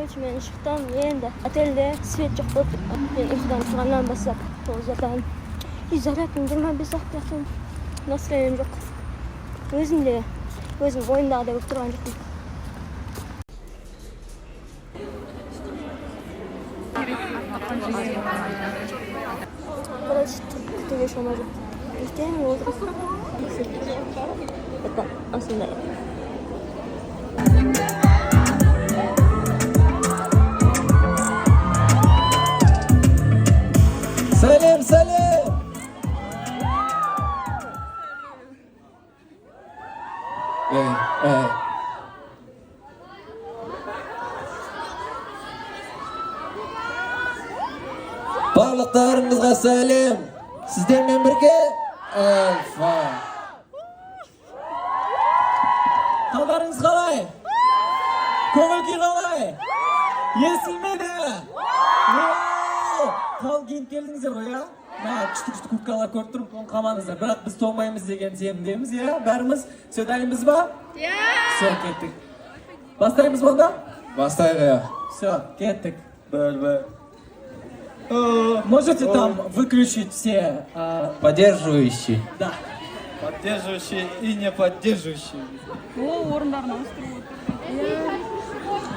Короче, мен шықтым, енді отельде свет жоқ болды. Мен ұйқыдан тұрғаннан бастап жатамын. И зарядым 25 сағат жатамын. Настроением жоқ. Өзім ойындағыдай болып тұрған жоқпын. Короче, күтуге шама жоқ. Ертең отырып. Это осындай. Салем! Барлықтарыңызға сәлем! Сіздермен бірге Альфа! Қалдарыңыз қалай? Көңіл-күй қалай? Естілмеді? Қал кейін келдіңіздер ғой, я? Күшті кубкалар көріп тұрып, оны қамаңыздар. Бірақ біз тоңмаймыз деген сенімдеміз, я? Бәріміз все дайынбыз ба? Все, кеттік. Бастаймыз бұнда? Бастайық, я. Все, кеттік. Можете там выключить все... Поддерживающие. Да. Поддерживающие и не поддерживающие. Орындарына ауыстырып отыр.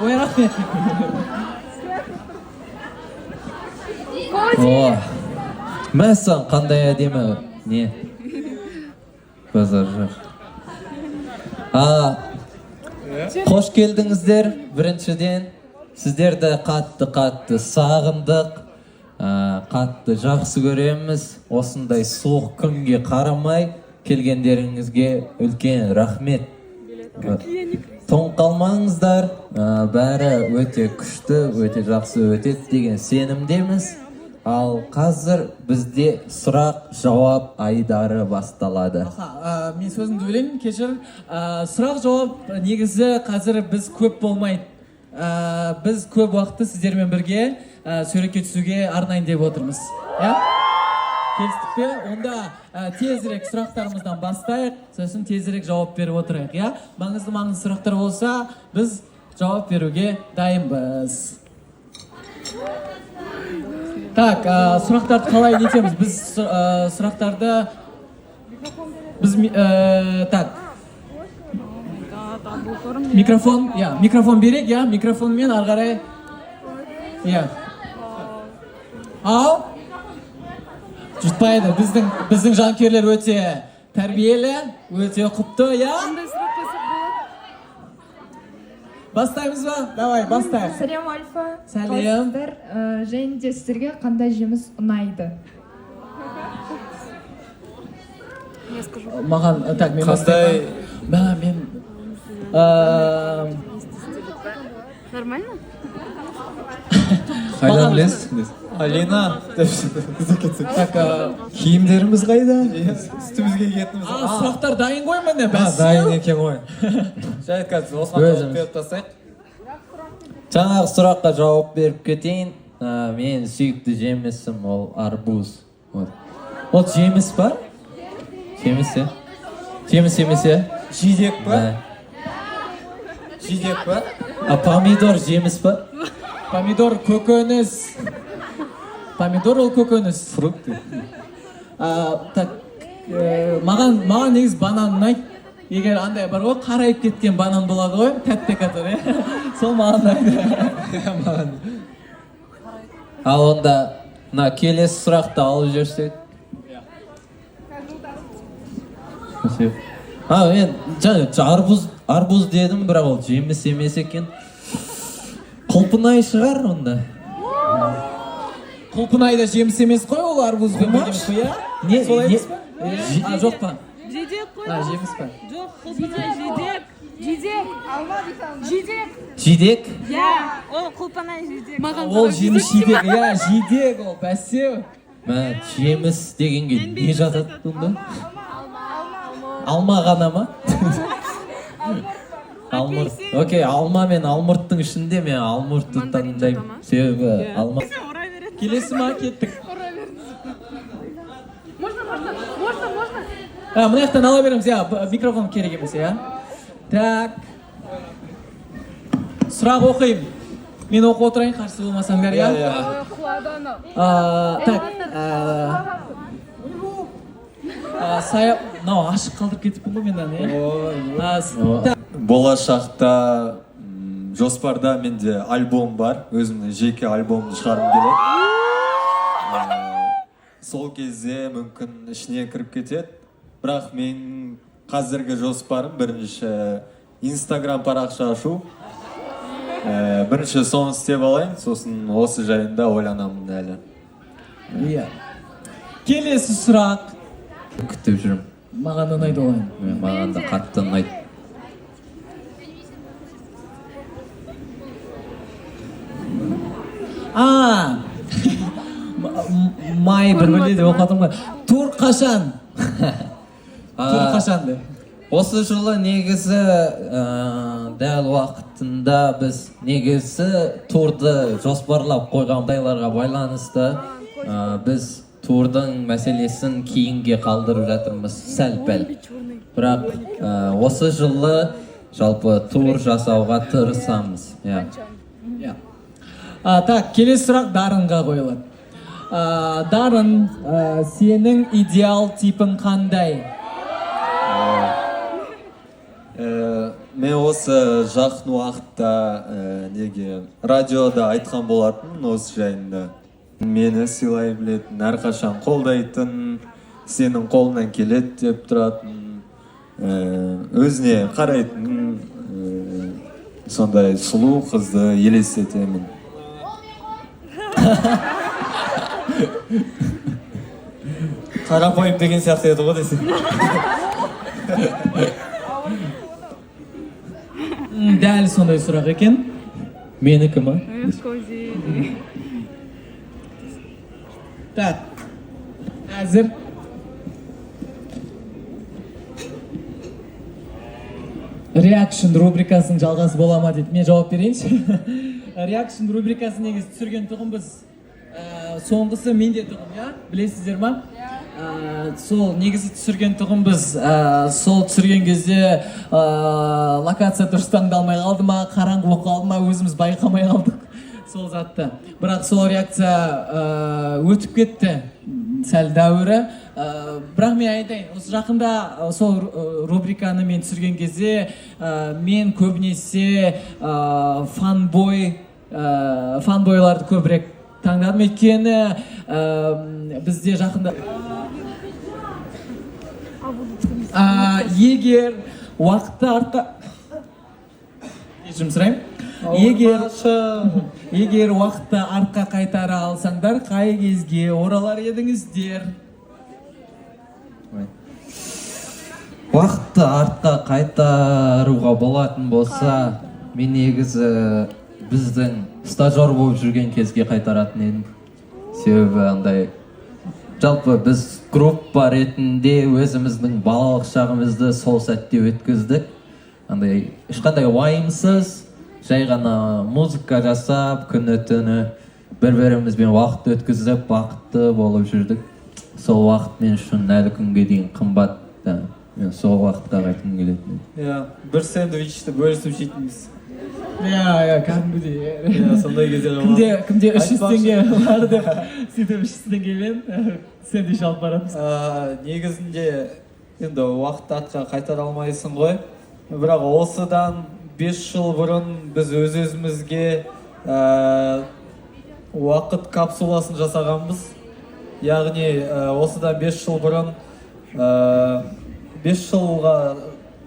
Ой, рахмет. О, мәссаған қандай әдемі. Не? Базар жоқ. Қош келдіңіздер. Біріншіден сіздерді қатты сағындық. Қатты жақсы көреміз. Осындай суық күнге қарамай келгендеріңізге үлкен рахмет. Тоң қалмаңыздар. Бәрі өте күшті, өте жақсы өтеді деген сенімдеміз. Ал қазір бізде сұрақ-жауап айдары басталады. Мен сөзімді бөлейін, кешір. Сұрақ-жауап негізі қазір біз көп болмайды. Біз көп уақытты сіздермен бірге суретке түсуге арнайын деп отырмыз. Келістік пе? Онда тезірек сұрақтарымыздан бастайық, сосын тезірек жауап беріп отырайық. Маңызды сұрақтар болса, біз жауап беруге дайынбыз. Так, сұрақтарды қалай нетеміз? Біз сұрақтарды... Так. Микрофон берек, микрофонмен арғарай. Ал? Жұтпайды, біздің жанкерлер өте тәрбиелі, өте құпты, Бастаймыз ба? Давай, бастайық. Сәлем, Альфа. Сәлем. Және де сіздерге қандай жеміс ұнайды? Маған, так, мен бастаймын. Мен... Нормально? Қайдан білесіз? Алина. Так, киімдеріміз қайда? Үстімізге кетіміз. Сұрақтар дайын ғой мені? Дайын екен ғой. Жайт қазір, осыған жауап беріп тастайық. Жаңағы сұраққа жауап беріп кетейін. Мен сүйікті жемісім ол арбуз. Ол жеміс па? Жеміс, Жеміс емес, Жидек па? Жидек па? Помидор жеміс па? Помидор көкөніс. Помидор ол көкөніс. Фрукты. Так, маған негіз банан ұнайды. Егер андай бар ғой, қарайып кеткен банан болады ғой, тәтті который. Сол маған ұнайды. Ал онда келесі сұрақты алып жүрсек. Мен арбуз дедім, бірақ ол жеміс емес екен. Құлпынай шығар онда. Құлпынай да жеміс емес қой, ол арбуз емес қой, Не? Солай емес па? Жоқ па? Жидек қой. Жеміс па? Жоқ, құлпынай жидек. Жидек? Ол құлпынай жидек. Ол жеміс жидек, жидек ол, бәсе. Жеміс дегенге не жатады онда? Алма ғана ма? Алмұрт. Окей, алма мен алмұрттың ішінде мен алмұртты таңдаймын. Себебі алма. Келесі ма, кеттік. Можно. Мына жақтан ала береміз, микрофон керек емес, Так. Сұрақ оқиым. Мен оқып отырайын, қарсы болмасаңдар, Иә, иә? иә. Так, мынау ашық қалдырып кетіппін ғой мен аны, Болашақта жоспарда менде альбом бар, өзімнің жеке альбомды шығарғым келеді. Сол кезде мүмкін ішіне кіріп кетеді. Бірақ мен қазіргі жоспарым бірінші Instagram парақша ашу. Бірінші соны істеп алайын, сосын осы жайында ойланамын әлі. Иә. Келесі сұрақ. Күтіп жүрмін. Маған ұнайды олайын. Маған да қатты ұнайды. Май бір-бірле деп оқыдым ғой. Тур қашан? Тур қашан де? Осы жылы негізі дәл уақытында біз негізі турды жоспарлап қойғандайларға байланысты біз турдың мәселесін кейінге қалдырып жатырмыз сәл-пәл. Бірақ осы жылы жалпы тур жасауға тырысамыз. Так, келесі сұрақ Дарынға қойылады. Дарын, сенің идеал типің қандай? Мен осы жақын уақытта неге радиода айтқан болатын осы жайында. Мені сыйлай білетін, әрқашан қолдайтын, сенің қолынан келеді деп тұратын, өзіне қарайтын, сондай сұлу қызды елестетемін. Қарапайым деген сияқты еді ғой десең. Дәл сондай сұрақ екен. Менікі ма? Так, әзір. Reaction рубрикасының жалғасы бола ма дейді. Мен жауап берейінші. Reaction рубрикасы негізі түсірген тұғын біз. Соңғысы менде тұғын, я? Білесіздер ма? Сол негізі түсірген тұғын біз. Сол түсірген кезде локация дұрыс таңдалмай қалды ма, қараңғы болып қалды ма, өзіміз байқамай қалдық. Сол затты. Бірақ сол реакция өтіп кетті. Сәл дәуірі. Бірақ мен айтайын, осы жақында сол рубриканы мен түсірген кезде мен көбінесе фанбойларды көбірек таңдадым. Өйткені бізде жақында егер уақытты артқа кешірім сұраймын. Егер уақытты артқа қайтара алсаңдар, қай кезге оралар едіңіздер? Уақытты артқа қайтаруға болатын болса, мен негізі біздің стажер болып жүрген кезге қайтаратын едім. Себебі андай жалпы біз группа ретінде өзіміздің балалық шағымызды сол сәтте өткіздік. Андай ешқандай уайымсыз, жай ғана музыка жасап, күні-түні бір-бірімізбен уақыт өткізіп, бақытты болып жүрдік. Сол уақыт мен үшін әлі күнге дейін қымбат. Мен сол уақытқа қайтқым келетін. Бір сэндвичті бөлісіп жейтінбіз. Кәдімгідей. Сондай кездер Кімде 300 теңге бар деп, сөйтіп 300 теңгемен сэндвич алып барамыз. Негізінде енді уақытты артқа қайтара алмайсың ғой. Бірақ осыдан 5 жыл бұрын біз өз-өзімізге уақыт капсуласын жасағанбыз. Яғни осыдан 5 жыл бұрын 5 жылға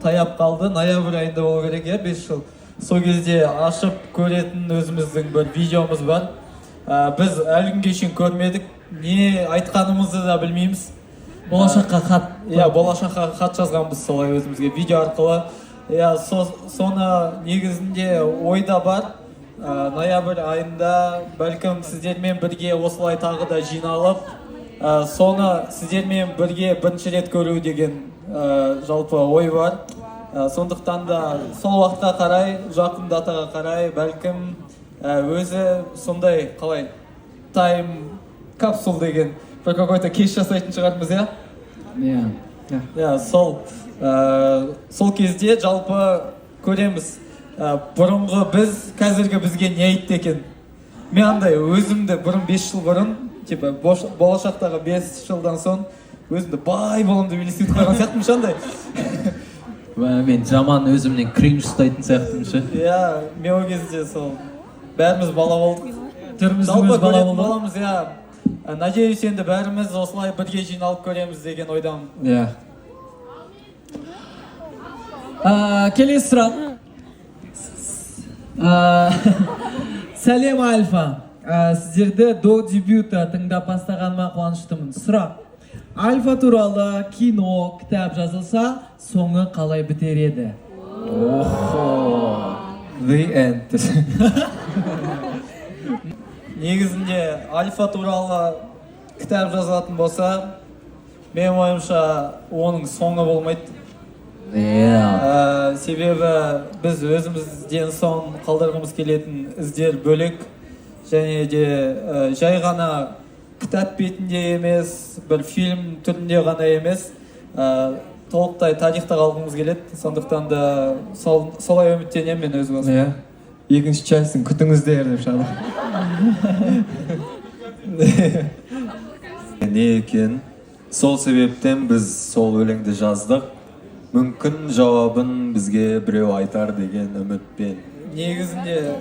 таяп қалды, ноябрь айында болу керек, 5 жыл. Сол кезде ашып көретін өзіміздің бір видеомыз бар. Біз әлі күнге шейін көрмедік, не айтқанымызды да білмейміз. Болашаққа хат. Болашаққа хат жазғанбыз солай өзімізге видео арқылы. Соны негізінде ойда бар. Ноябрь айында бәлкім сіздермен бірге осылай тағы да жиналып, соны сіздермен бірге бірінші рет көру деген жалпы ой бар. Сондықтан да сол уақытқа қарай, жақын датаға қарай бәлкім өзі сондай қалай тайм капсул деген бір какой-то кеш жасайтын шығармыз, Иә. Сол кезде жалпы көреміз. бұрынғы біз қазіргі бізге не айтты екен? Мен андай өзімді бұрын 5 жыл бұрын, типа болашақтағы 5 жылдан соң өзімді бай боламын деп елестетіп қойған сияқтымын андай. Мен жаман өзімнен кринж ұстайтын сияқтымын ше. Иә, мен ол кезде сол бәріміз бала болдық. Түріміздің өз бала болды. Боламыз, иә. Надеюсь, енді бәріміз осылай бірге жиналып көреміз деген ойдамын. Иә. Келесі сұрақ. Сәлем Альфа. Сіздерді до дебюта тыңдап бастағаныма қуаныштымын. Сұрақ. Альфа туралы кино, кітап жазылса, соңы қалай бітер еді? The end. Негізінде Альфа туралы кітап жазылатын болса, менің ойымша оның соңы болмайды. Себебі біз өзімізден соң қалдырғымыз келетін іздер бөлек, және де жай ғана кітап бетінде емес, бір фильм түрінде ғана емес, толықтай тарихта қалғымыз келеді. Сондықтан да солай үміттенемін мен өз басым. Екінші частьін күтіңіздер деп шығады. Не екен? Сол себептен біз сол өлеңді жаздық. Мүмкін жауабын бізге біреу айтар деген үмітпен. Негізінде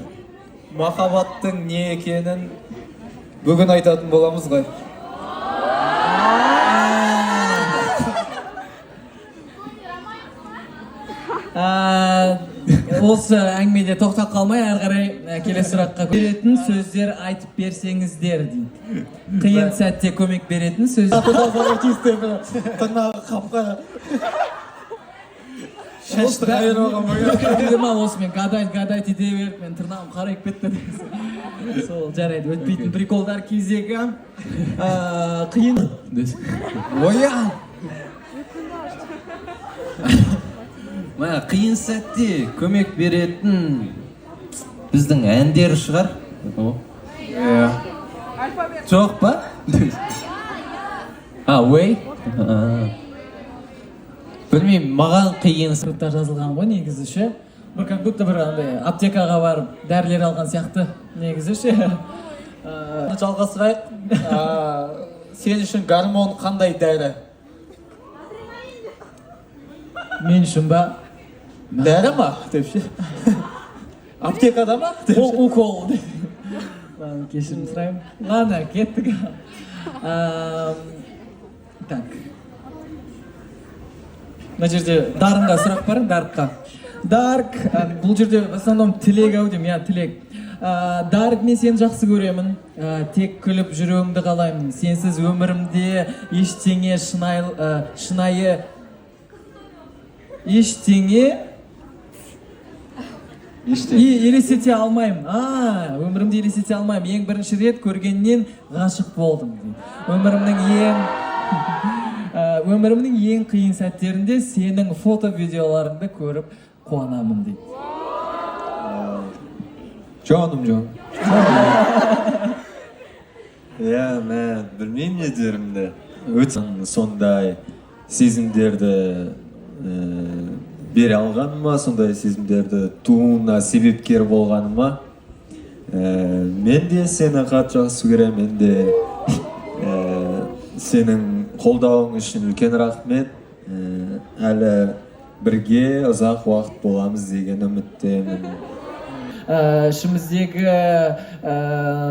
махаббаттың не екенін бүгін айтатын боламыз ғой. Осы әңгімеде тоқтап қалмай, әрі қарай келесі сұраққа беретін сөздер айтып берсеңіздер дейді. Қиын сәтте көмек беретін сөздер. Тырнағы қапқа шашты қайыр оған Дема осымен гадайт ете беріп, мен тырнағым қарайып кетті. Сол жарайды, өтпейтін приколдар кезегі. Қиын. Оя! Қиын сәтте көмек беретін біздің әндер шығар. Жоқ па? Уэй? Білмеймін, маған қиын сұрақтар жазылған ғой негізі ше. Бір как будто бір аптекаға барып дәрілер алған сияқты негізі ше. Жалғастырайық. Сен үшін гормон қандай дәрі? Мен үшін ба? Дәрі ма? Деп ше. Аптекада ма? Укол. Кешірім сұраймын. Ладно, кеттік. Так. Мына жерде Дарынға сұрақ бар, Дарыққа. Дарк, бұл жерде в основном тілек ау деймін, тілек. Дарк, мен сені жақсы көремін. Тек күліп жүруіңді қалаймын. Сенсіз өмірімде ештеңе шынайы елестете алмаймын. Өмірімді елестете алмаймын. Ең бірінші рет көргеннен ғашық болдым. Өмірімнің ең қиын сәттерінде сенің фото-видеоларыңды көріп қуанамын дейді. Джон. Мен білмеймін не дерімді. Өтсін сондай сезімдерді бере алғаныма, сондай сезімдерді туына себепкер болғаныма. Мен де сені қатты жақсы көремін, мен де сенің қолдауың үшін үлкен рахмет. Әлі бірге ұзақ уақыт боламыз деген үміттемін. Ішіміздегі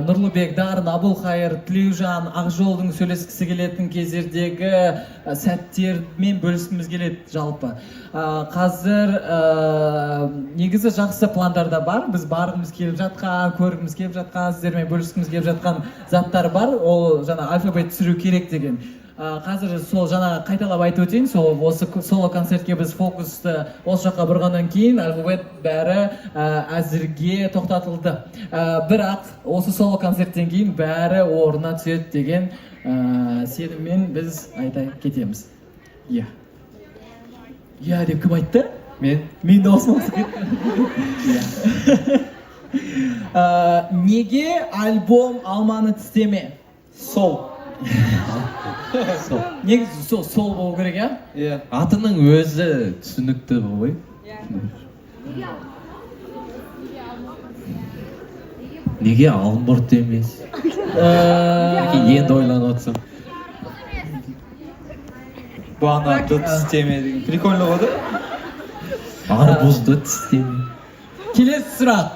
Нұрлыбек, Дарын, Абылхайыр, Тілеужан, Ақжолдың сөйлескісі келетін кездердегі сәттермен бөліскіміз келеді жалпы. Қазір негізі жақсы пландарда бар. Біз барғымыз келіп жатқан, көргіміз келіп жатқан, сіздермен бөліскіміз келіп жатқан заттар бар. Ол жаңа алфавит түсіру керек деген. Қазір сол жаңа қайталап айтып өтейін, осы соло концертке біз фокусты осы жаққа бұрғаннан кейін алфавит бәрі әзірге тоқтатылды. Бірақ осы соло концерттен кейін бәрі орнына түседі деген сеніммен біз айта кетеміз. Иә деп кім айтты? Мен даусым ауысып кетті. Неге альбом алманы тістеме? Сол. Негізі сол болу керек, Атының өзі түсінікті ғой. Неге алмұрт емес? Енді ойланып отырсам. Бананды тістеме деген прикольно ғой да. Арбузды тістеме. Келесі сұрақ.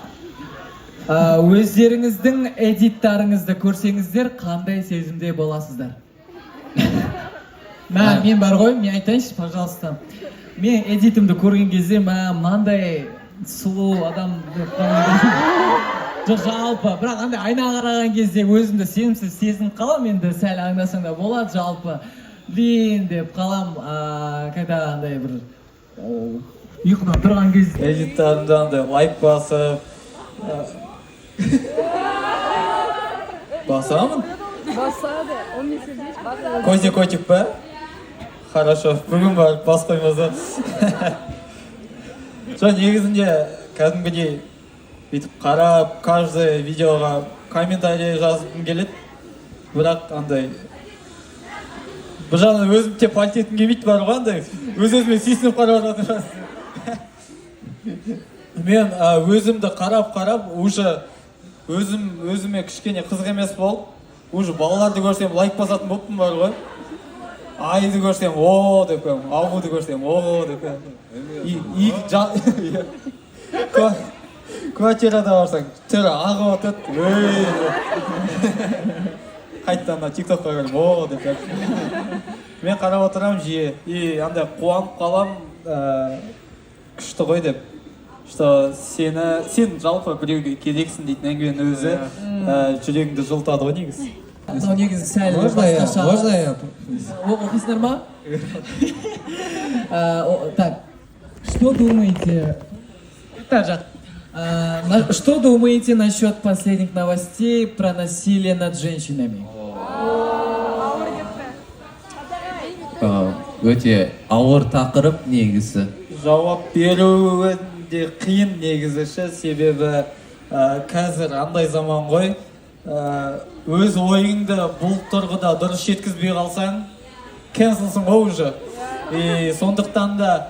Өздеріңіздің эдиттарыңызды көрсеңіздер, қандай сезімде боласыздар? Мен бар ғой, мен айтайыншы, пожалуйста. Мен эдитімді көрген кезде, мынандай сұлу адам деп жоқ, жалпы, бірақ андай айнаға қараған кезде өзімді сенімсіз сезініп қалам, енді сәл аңдасаң да болады, жалпы блин деп қалам, қайта андай бір ұйқыдан тұрған кезде Эдиттарымда андай лайк басып басамын? Басады. Он не сидит. Котик па? Хорошо, бүгін барып бас қоймаса. Жоқ, негізінде кәдімгідей бүйтіп қарап, каждый видеоға комментарий жазғым келеді. Бірақ андай бір жағынан өзім те пальт еткім келмейді бар ғой андай. Өз-өзіме сүйсініп қарап жатырмын. Мен өзімді қарап, уже өзіме кішкене қызық емес болып, уже балаларды көрсем лайк басатын болыппын бар ғой. Айды көрсем, о деп қоямын, ауылды көрсем, о деп қоямын. Квартирада барсаң, түрі ағып өтеді, қайттан тиктокқа көріп, о деп қоямын. Мен қарап отырам жиі, и андай қуанып қалам, күшті ғой деп. Что сен жалпы біреуге керексің дейтін әңгіменің өзі жүрегіңді жылытады ғой негізі. Мынау негізі сәл Можно я? Оқисыңдар ма? Так, что думаете? Что думаете насчет последних новостей про насилие над женщинами? Өте ауыр тақырып негізі. Жауап беру де қиын негізі, себебі қазір андай заман ғой, өз ойыңды бұл тұрғыда дұрыс жеткізбей қалсаң, кенселсің ғой уже. Сондықтан да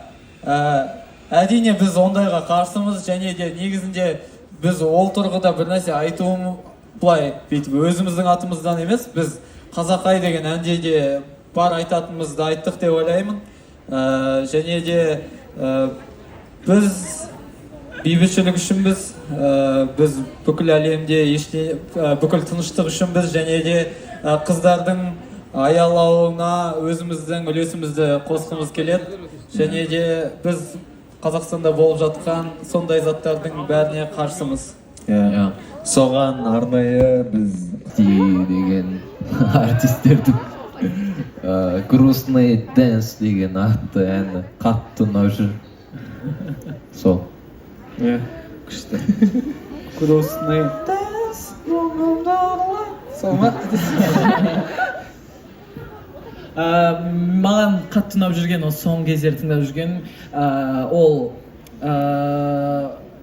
әрине біз ондайға қарсымыз, және де негізінде біз ол тұрғыда бір нәрсе айтуым былай, өзіміздің атымыздан емес, біз Қазақай деген әнде де бар айтатынымызды айттық деп ойлаймын. Және де біз бейбітшілік үшінбіз, біз бүкіл әлемде бүкіл тыныштық үшінбіз, және де қыздардың аялауына өзіміздің үлесімізді қосқымыз келеді. Және де біз Қазақстанда болып жатқан сондай заттардың бәріне қарсымыз. Соған арнайы біз деген артистердің грустный дэнс деген атты әні қатты ұнап жүр. Сол. Күшті. Грустный дэнс. Сол ма? Маған қатты ұнап жүрген, осы соңғы кездері тыңдап жүрген, ол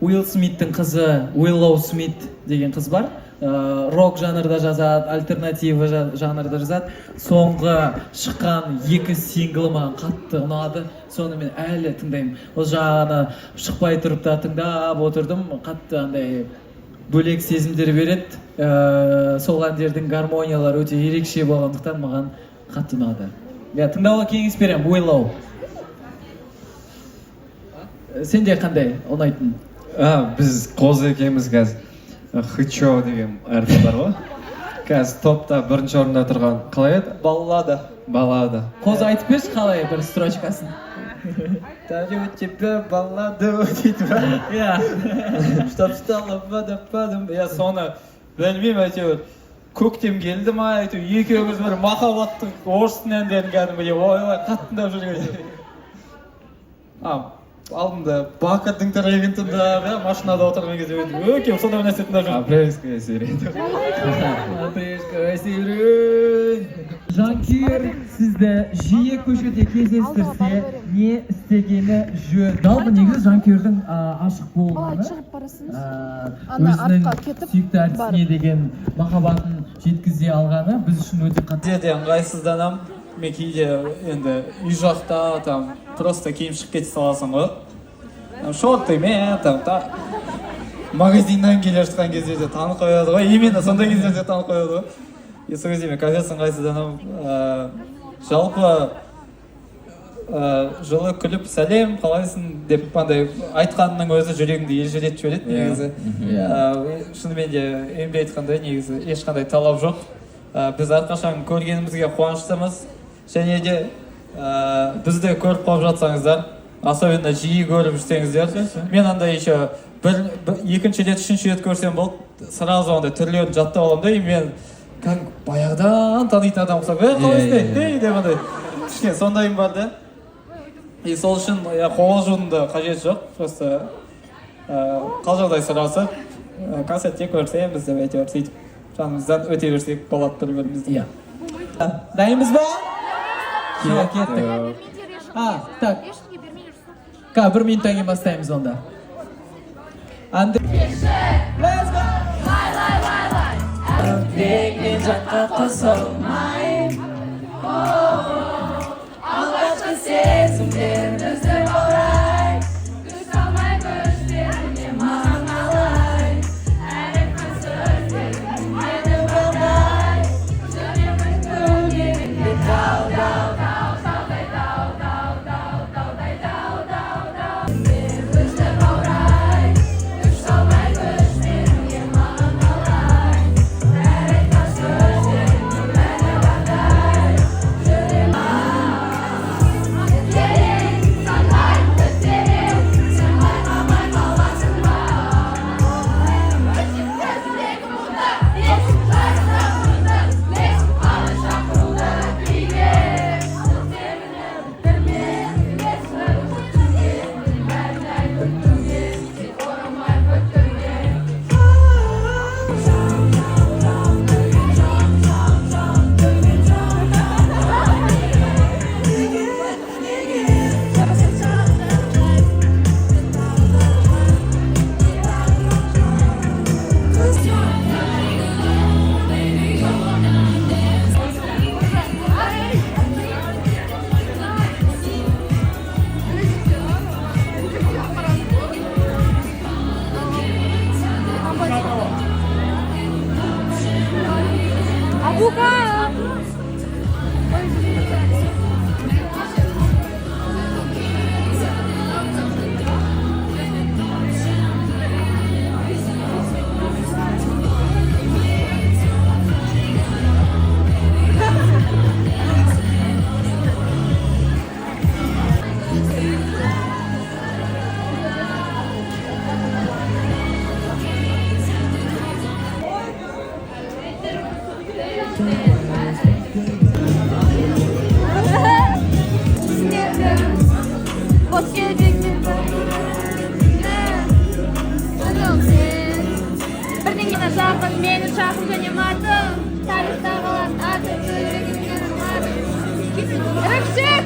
Уилл Смиттің қызы, Уиллоу Смит деген қыз бар. Рок жанрда жазады, альтернатива жанрда жазады. Соңғы шыққан 2 синглы маған қатты ұнады. Соны мен әлі тыңдаймын. Ол жағаны шықпай тұрып та тыңдап отырдым. Қатты андай бөлек сезімдер береді. Сол әндердің гармониялары өте ерекше болғандықтан маған қатты ұнады. Тыңдауға кеңес беремін, Уиллоу. Сенде қандай ұнайтын? Біз қозы екеміз қазір Хычо деген артист бар ғой. Қазір топта бірінші орында тұрған. Қалай еді? Баллада. Қозы айтып берші қалай бір строчкасын. Дарю тебе балладу дейді ба? Чтоб стало водопадом. Соны білмеймін әйтеуір. Көктем келді ма, әйтеуір екеуміз бір махаббаттың орыстың әндерін кәдімгідей ойлай қаттындап жүрген. Алдында Бакырдың трегін тыңдап, машинада отырған кезде өте сондай бір нәрсе тыңдап жүрдім. Апрельская серия. Апрельская серия. Жанкүйер сізді жиі көшеде кездестірсе, не істегені жөн? Жалпы негізі жанкүйердің ашық болғаны, өзінің сүйікті әртісіне деген махаббатын жеткізе алғаны біз үшін өте қатты. Де ыңғайсызданам. Мен кейде енді үй жақта просто киім шығып кете саласың ғой. Шортымен, магазиннен келе жатқан кезде де танып қояды ғой, именно сондай кездерде танып қояды ғой. И сол кезде мен кафесін қайсыдан жалпы жылы күліп сәлем қалайсың деп андай айтқанның өзі жүрегіңді елжіретіп жібереді негізі. Шынымен де ембе айтқандай негізі ешқандай талап жоқ. Біз әрқашан көргенімізге қуаныштымыз және де бізді көріп қалып жатсаңыздар, особенно жиі көріп жүрсеңіздер, мен андай еще екінші рет, үшінші рет көрсем болды, сразу андай түрлерін жаттап аламын да, и мен баяғыдан танитын адам ұқсап, қалайсың деп андай кішкене сондайым бар да. И сол үшін қобалжудың да қажеті жоқ, просто қал жағдай сұрасып, концертте көрсеміз деп әйтеуір сөйтіп жанымыздан өте берсек болады бір-бірімізді. Дайынбыз ба? Кеттік. Так. Бір минуттан кейін бастаймыз онда. Let's go! Бекмен жаққа қосылмай, алғашқы сезімдер бізді орай, күш алмай көштеріне маған қалай, әректі сөздерің мені бұрдай, жүремін көгерінде таудай бізді орай, күш алмай көштеріне маған қалай, әректі сөздерің мені бұрдай, жүремін Бірдеңені жақын, мені жақын және матым, тарихта қалан аты жүрегімнен матым. Рөксек!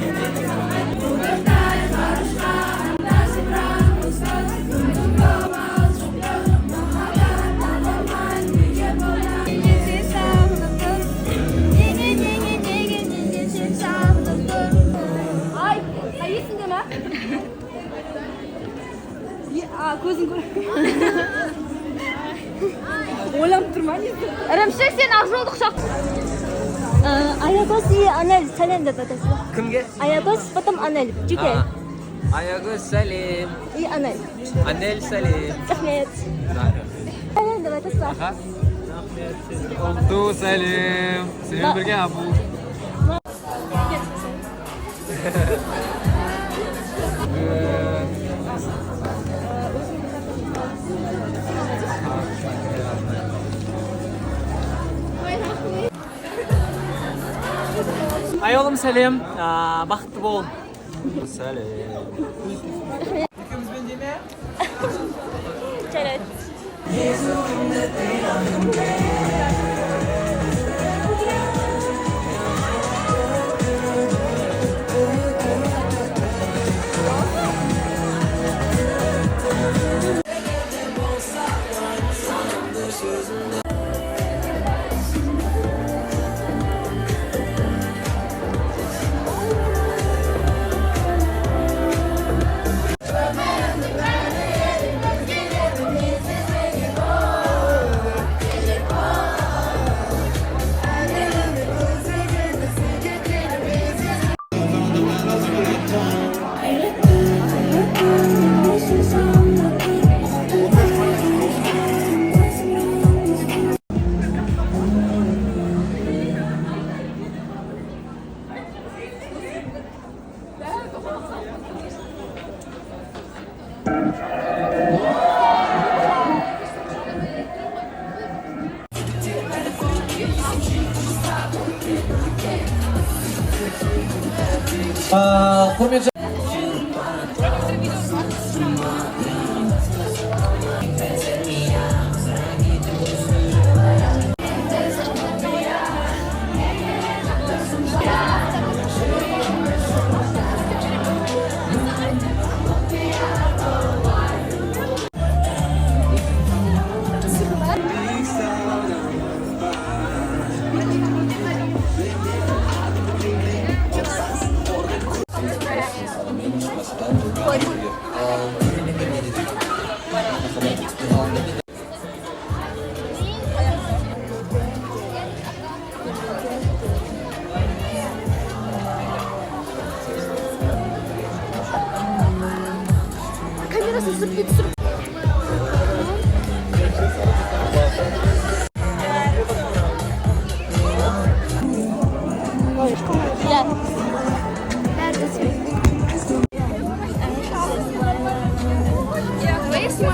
Ай, қайысың ма? Көзің көр. Ойланып тұрма не? Ірімшік, сен Ақжолды құшақ. Аягөз и Анель сәлем деп атасыз. Кімге? Аягөз, потом Анель. Жүке. Аягөз сәлем. И Анель. Анель сәлем. Рахмет. Сәлем деп атасыз. Олду сәлем. Сенімен бірге Абу. Айолым сәлем, бақытты болын. Сәлем. Екеумізбен деме? Жарайды. Сәл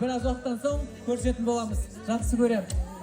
біраз уақыттан соң көрісетін боламыз. Жақсы көремін.